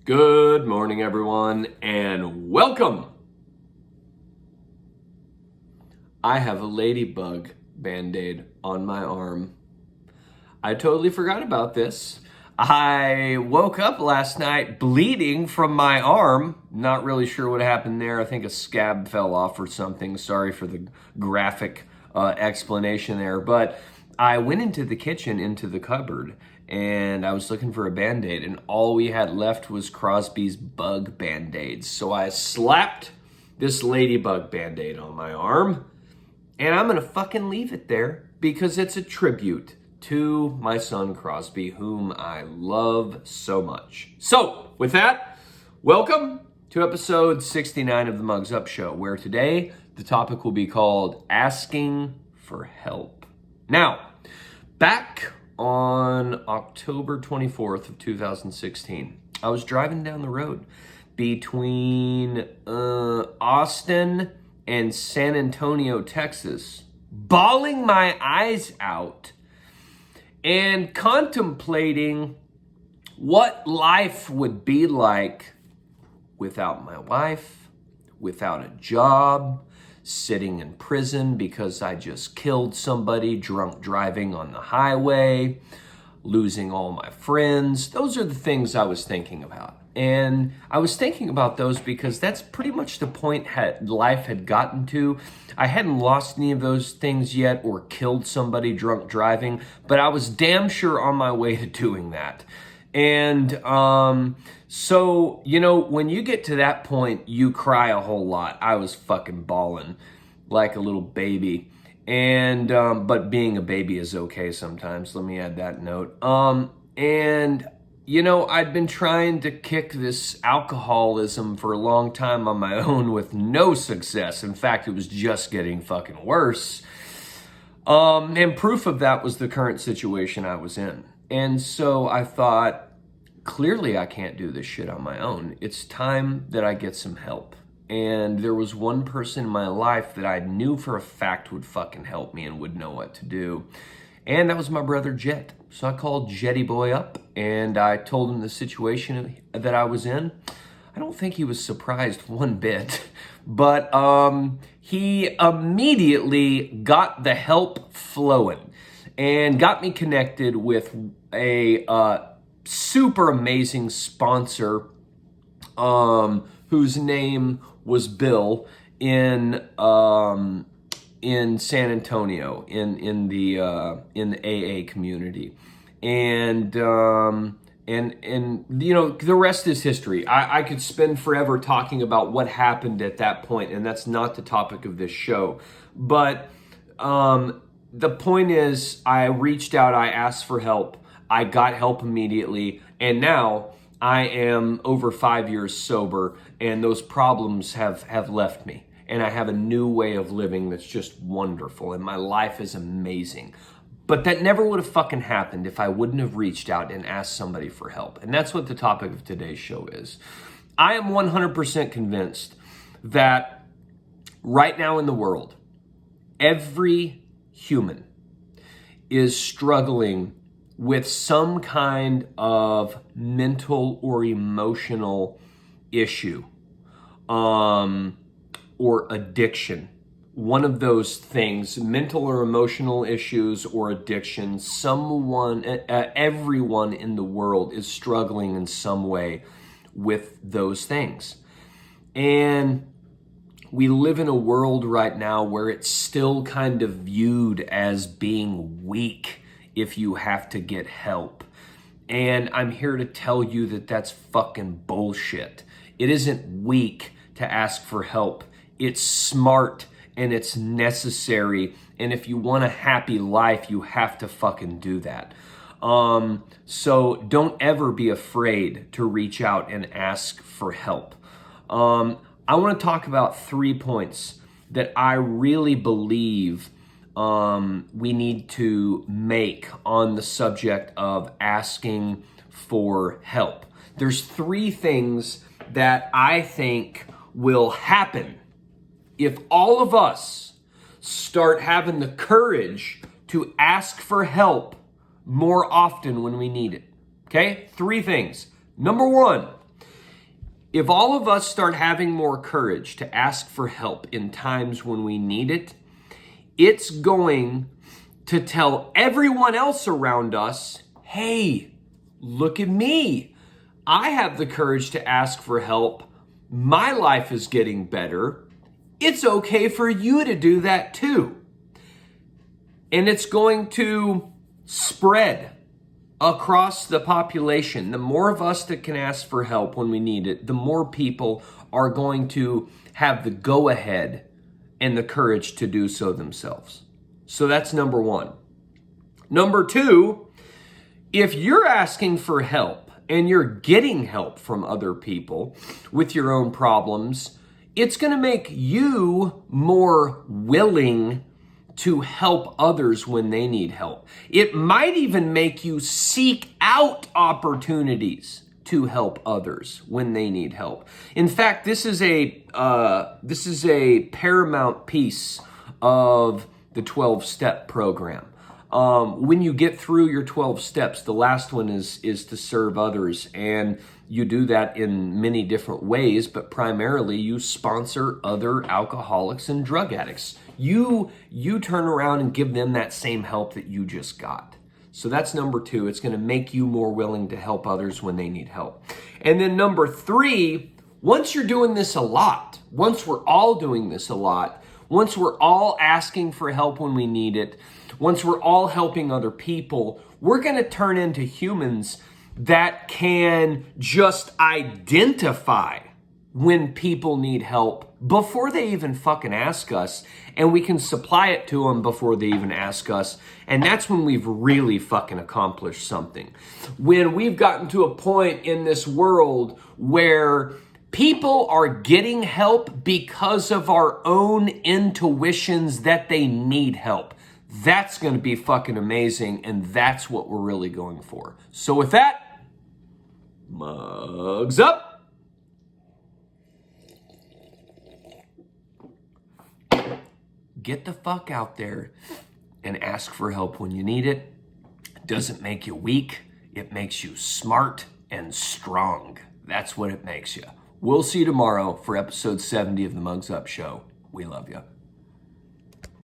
Good morning, everyone, and welcome. I have a ladybug band-aid on my arm. I totally forgot about this. I woke up last night bleeding from my arm. Not really sure what happened there. I think a scab fell off or something. Sorry for the graphic explanation there, but I went into the kitchen, into the cupboard, and I was looking for a Band-Aid, and all we had left was Crosby's bug Band-Aids. So I slapped this ladybug Band-Aid on my arm, and I'm gonna fucking leave it there because it's a tribute to my son Crosby, whom I love so much. So, with that, welcome to episode 69 of the Mugs Up Show, where today the topic will be called Asking for Help. Now, back on October 24th of 2016, I was driving down the road between Austin and San Antonio, Texas, bawling my eyes out and contemplating what life would be like without my wife, without a job, sitting in prison because I just killed somebody, drunk driving on the highway, losing all my friends. Those are the things I was thinking about. And I was thinking about those because that's pretty much the point life had gotten to. I hadn't lost any of those things yet or killed somebody drunk driving, but I was damn sure on my way to doing that. And so, you know, when you get to that point, you cry a whole lot. I was fucking bawling like a little baby. And, but being a baby is okay sometimes. Let me add that note. And, you know, I'd been trying to kick this alcoholism for a long time on my own with no success. In fact, it was just getting fucking worse. And proof of that was the current situation I was in. And so I thought, clearly I can't do this shit on my own. It's time that I get some help. And there was one person in my life that I knew for a fact would fucking help me and would know what to do. And that was my brother Jet. So I called Jetty Boy up and I told him the situation that I was in. I don't think he was surprised one bit, but he immediately got the help flowing and got me connected with a super amazing sponsor whose name was Bill in San Antonio in the AA community, and you know, the rest is history. I could spend forever talking about what happened at that point, and that's not the topic of this show. But the point is, I reached out, I asked for help, I got help immediately, and now I am over 5 years sober, and those problems have left me. And I have a new way of living that's just wonderful, and my life is amazing. But that never would have fucking happened if I wouldn't have reached out and asked somebody for help. And that's what the topic of today's show is. I am 100% convinced that right now in the world, every human is struggling with some kind of mental or emotional issue, or addiction. One of those things, mental or emotional issues or addiction, everyone in the world is struggling in some way with those things. And we live in a world right now where it's still kind of viewed as being weak if you have to get help. And I'm here to tell you that that's fucking bullshit. It isn't weak to ask for help. It's smart and it's necessary. And if you want a happy life, you have to fucking do that. So don't ever be afraid to reach out and ask for help. I want to talk about 3 points that I really believe we need to make on the subject of asking for help. There's 3 things that I think will happen if all of us start having the courage to ask for help more often when we need it. Okay? 3 things. Number 1, if all of us start having more courage to ask for help in times when we need it, it's going to tell everyone else around us, hey, look at me. I have the courage to ask for help. My life is getting better. It's okay for you to do that too. And it's going to spread across the population. The more of us that can ask for help when we need it, the more people are going to have the go-ahead and the courage to do so themselves. So that's number one. Number two, if you're asking for help and you're getting help from other people with your own problems, it's going to make you more willing to help others when they need help. It might even make you seek out opportunities to help others when they need help. In fact, this is a paramount piece of the 12-step program. When you get through your 12 steps, the last one is to serve others, and you do that in many different ways, but primarily you sponsor other alcoholics and drug addicts. You turn around and give them that same help that you just got. So that's number two. It's going to make you more willing to help others when they need help. And then number three, once you're doing this a lot, once we're all doing this a lot, once we're all asking for help when we need it, once we're all helping other people, we're going to turn into humans that can just identify when people need help before they even fucking ask us, and we can supply it to them before they even ask us. And that's when we've really fucking accomplished something. When we've gotten to a point in this world where people are getting help because of our own intuitions that they need help. That's going to be fucking amazing, and that's what we're really going for. So with that, mugs up. Get the fuck out there and ask for help when you need it. It doesn't make you weak. It makes you smart and strong. That's what it makes you. We'll see you tomorrow for episode 70 of the Mugs Up Show. We love you.